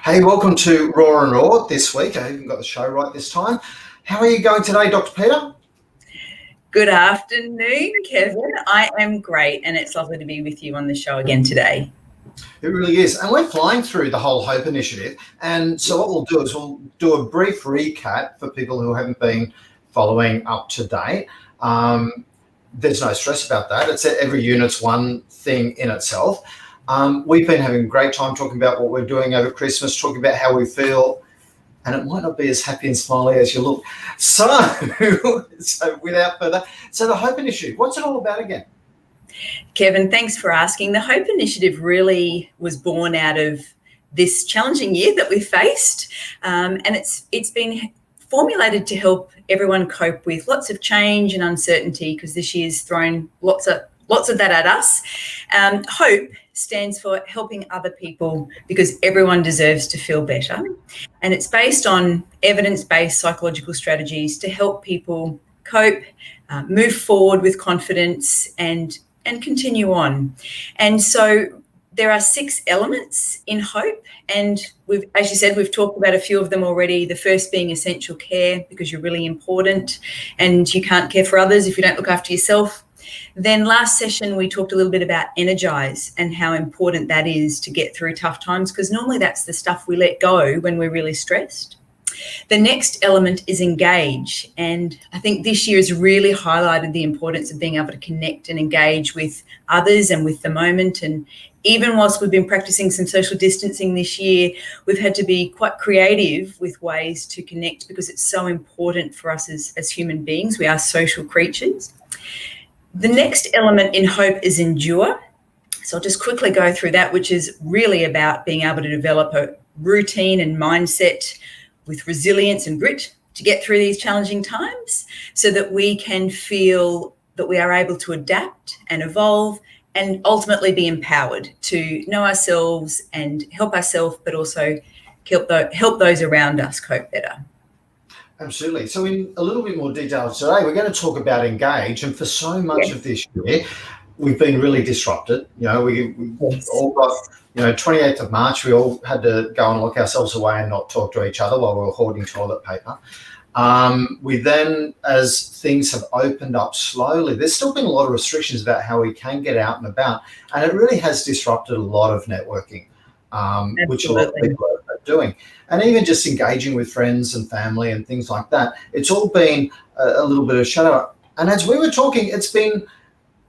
Hey, welcome to Raw and Raw this week. I even got the show right this time. How are you going today, Dr. Peter? Good afternoon, Kevin. I am great, and it's lovely to be with you on the show again today. It really is. And we're flying through the whole HOPE initiative. And so what we'll do is we'll do a brief recap for people who haven't been following up to date. There's no stress about that. It's every unit's one thing in itself. We've been having a great time talking about what we're doing over Christmas, talking about how we feel, and it might not be as happy and smiley as you look. So without further, so the HOPE initiative, what's it all about again? Kevin, thanks for asking. The HOPE initiative really was born out of this challenging year that we faced, and it's been formulated to help everyone cope with lots of change and uncertainty, because this year's thrown lots of that at us. HOPE stands for helping other people, because everyone deserves to feel better. And it's based on evidence-based psychological strategies to help people cope, move forward with confidence and continue on. And so there are 6 elements in HOPE, and as you said, we've talked about a few of them already. The first being essential care, because you're really important and you can't care for others if you don't look after yourself. Then last session, we talked a little bit about energize and how important that is to get through tough times, because normally that's the stuff we let go when we're really stressed. The next element is engage, and I think this year has really highlighted the importance of being able to connect and engage with others and with the moment. And even whilst we've been practicing some social distancing this year, we've had to be quite creative with ways to connect, because it's so important for us as human beings. We are social creatures. The next element in HOPE is endure. So I'll just quickly go through that, which is really about being able to develop a routine and mindset with resilience and grit to get through these challenging times, so that we can feel that we are able to adapt and evolve and ultimately be empowered to know ourselves and help ourselves, but also help those around us cope better. Absolutely. So in a little bit more detail today, we're going to talk about engage. And for so much of this year, we've been really disrupted. We all got, 28th of March, we all had to go and lock ourselves away and not talk to each other while we were hoarding toilet paper. We then, as things have opened up slowly, there's still been a lot of restrictions about how we can get out and about. And it really has disrupted a lot of networking, which a lot of people are doing. And even just engaging with friends and family and things like that, it's all been a little bit of shadow. And as we were talking, it's been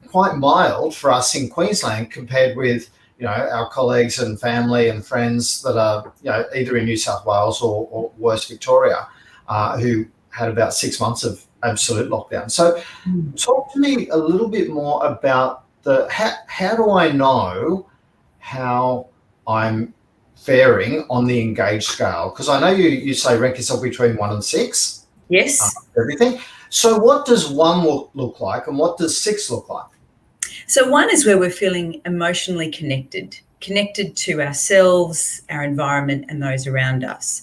quite mild for us in Queensland compared with, our colleagues and family and friends that are, either in New South Wales or worse, Victoria, who had about 6 months of absolute lockdown. So talk to me a little bit more about how do I know how I'm faring on the engage scale? Because I know you say rank yourself between 1 and 6. Yes. Everything. So what does 1 look like, and what does 6 look like? So 1 is where we're feeling emotionally connected to ourselves, our environment, and those around us.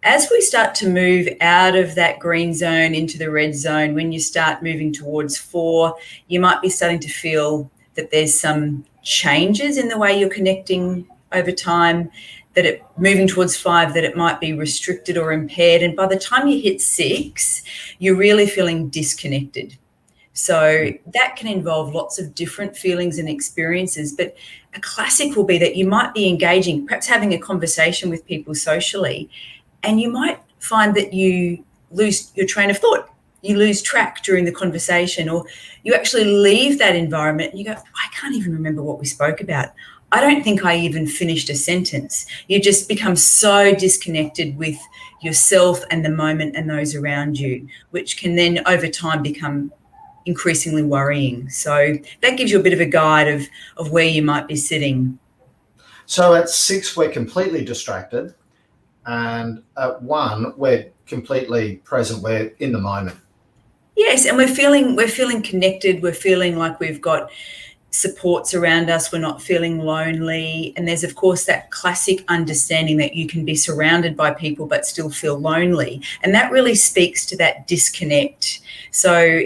As we start to move out of that green zone into the red zone, when you start moving towards 4, you might be starting to feel that there's some changes in the way you're connecting over time, that moving towards 5, that it might be restricted or impaired. And by the time you hit 6, you're really feeling disconnected. So that can involve lots of different feelings and experiences, but a classic will be that you might be engaging, perhaps having a conversation with people socially, and you might find that you lose your train of thought. You lose track during the conversation, or you actually leave that environment and you go, I can't even remember what we spoke about. I don't think I even finished a sentence. You just become so disconnected with yourself and the moment and those around you, which can then over time become increasingly worrying. So that gives you a bit of a guide of where you might be sitting. So at 6, we're completely distracted. And at 1, we're completely present. We're in the moment. Yes, and we're feeling connected. We're feeling like we've got supports around us. We're not feeling lonely. And there's, of course, that classic understanding that you can be surrounded by people but still feel lonely. And that really speaks to that disconnect. So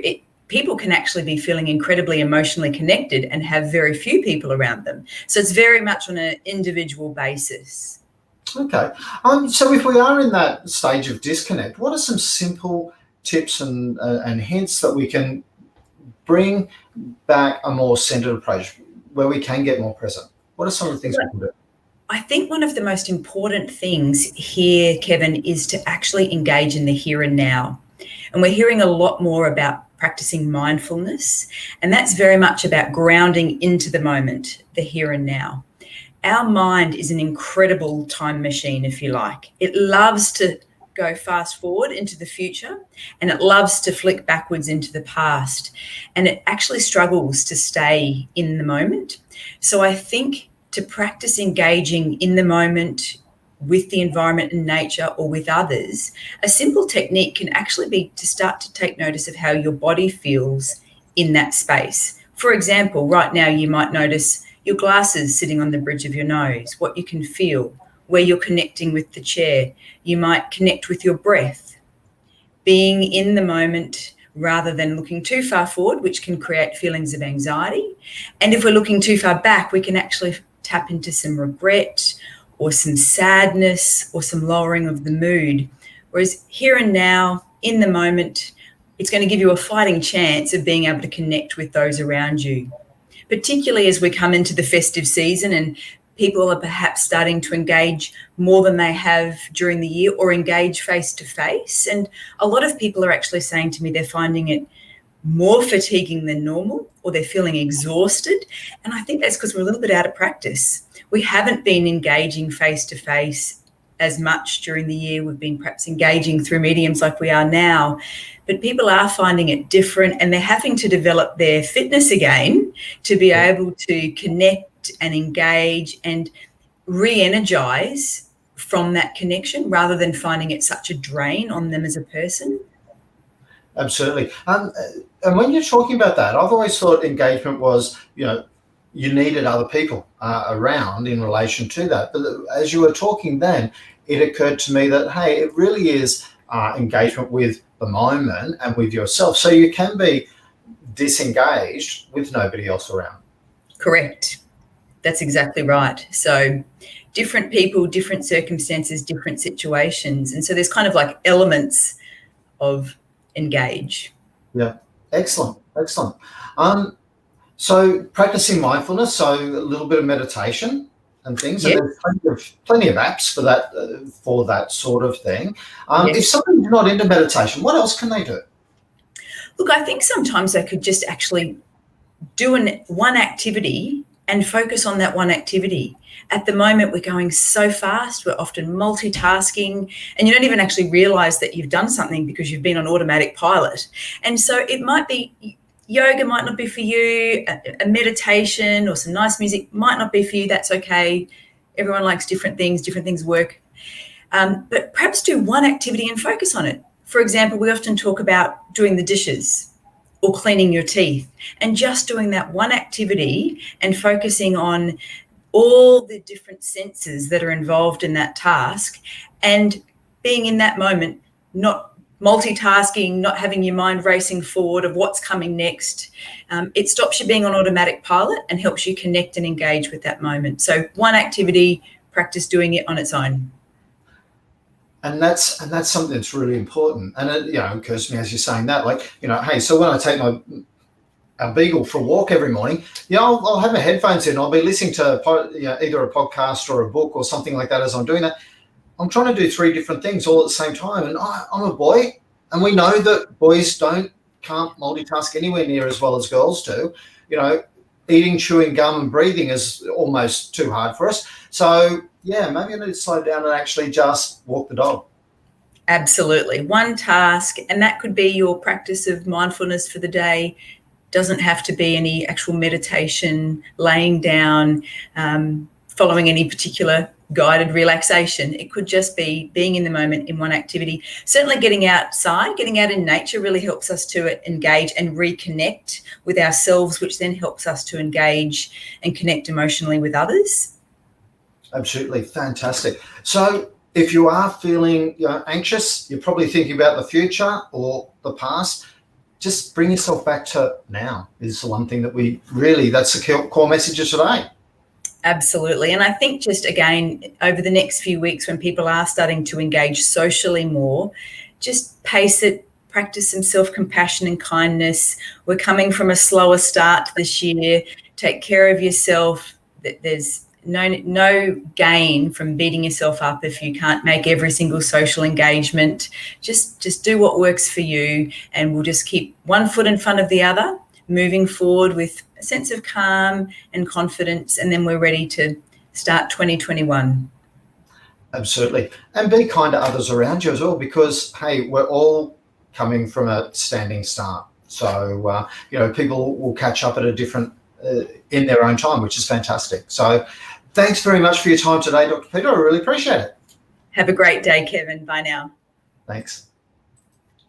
people can actually be feeling incredibly emotionally connected and have very few people around them. So it's very much on an individual basis. Okay. So if we are in that stage of disconnect, what are some simple tips and hints that we can bring back a more centered approach where we can get more present? What are some of the things we can do? I think one of the most important things here, Kevin, is to actually engage in the here and now. And we're hearing a lot more about practicing mindfulness, and that's very much about grounding into the moment, the here and now. Our mind is an incredible time machine, if you like. It loves to go fast forward into the future, and it loves to flick backwards into the past. And it actually struggles to stay in the moment. So I think to practice engaging in the moment with the environment and nature or with others, a simple technique can actually be to start to take notice of how your body feels in that space. For example, right now you might notice your glasses sitting on the bridge of your nose, what you can feel, where you're connecting with the chair. You might connect with your breath, being in the moment rather than looking too far forward, which can create feelings of anxiety. And if we're looking too far back, we can actually tap into some regret or some sadness or some lowering of the mood. Whereas here and now, in the moment, it's going to give you a fighting chance of being able to connect with those around you, particularly as we come into the festive season and people are perhaps starting to engage more than they have during the year or engage face to face. And a lot of people are actually saying to me they're finding it more fatiguing than normal, or they're feeling exhausted. And I think that's because we're a little bit out of practice. We haven't been engaging face to face as much during the year. We've been perhaps engaging through mediums like we are now, but people are finding it different, and they're having to develop their fitness again to be able to connect and engage and re-energize from that connection rather than finding it such a drain on them as a person. Absolutely. And when you're talking about that, I've always thought engagement was, you needed other people around in relation to that. But as you were talking then, it occurred to me that, hey, it really is engagement with the moment and with yourself. So you can be disengaged with nobody else around. Correct. That's exactly right. So different people, different circumstances, different situations. And so there's kind of like elements of engage. Yeah. Excellent. So practicing mindfulness, so a little bit of meditation and things. Yep. And there's plenty of apps for that sort of thing. Yes. If somebody's not into meditation, what else can they do? Look, I think sometimes they could just actually do one activity and focus on that one activity. At the moment, we're going so fast, we're often multitasking, and you don't even actually realize that you've done something because you've been on automatic pilot. And so it might be yoga might not be for you, a meditation or some nice music might not be for you. That's okay. Everyone likes different things work. But perhaps do one activity and focus on it. For example, we often talk about doing the dishes or cleaning your teeth, and just doing that one activity and focusing on all the different senses that are involved in that task and being in that moment, not multitasking, not having your mind racing forward of what's coming next. It stops you being on automatic pilot and helps you connect and engage with that moment. So one activity, practice doing it on its own. And that's something that's really important. And it occurs to me as you're saying that, hey, so when I take our beagle for a walk every morning, I'll have my headphones in. I'll be listening to either a podcast or a book or something like that as I'm doing that. I'm trying to do 3 different things all at the same time. And I'm a boy, and we know that boys can't multitask anywhere near as well as girls do. Eating, chewing gum and breathing is almost too hard for us. So, maybe I need to slow down and actually just walk the dog. Absolutely. One task, and that could be your practice of mindfulness for the day. Doesn't have to be any actual meditation, laying down, following any particular guided relaxation. It could just be being in the moment in one activity. Certainly getting outside, getting out in nature really helps us to engage and reconnect with ourselves, which then helps us to engage and connect emotionally with others. Absolutely. Fantastic. So if you are feeling anxious, you're probably thinking about the future or the past, just bring yourself back to now is the one thing that that's the core message of today. Absolutely. And I think just again, over the next few weeks when people are starting to engage socially more, just pace it, practice some self-compassion and kindness. We're coming from a slower start this year. Take care of yourself. There's no gain from beating yourself up if you can't make every single social engagement. Just do what works for you, and we'll just keep one foot in front of the other, moving forward with a sense of calm and confidence, and then we're ready to start 2021. Absolutely. And be kind to others around you as well, because, hey, we're all coming from a standing start. So, people will catch up at a different, in their own time, which is fantastic. So thanks very much for your time today, Dr. Peter. I really appreciate it. Have a great day, Kevin. Bye now. Thanks.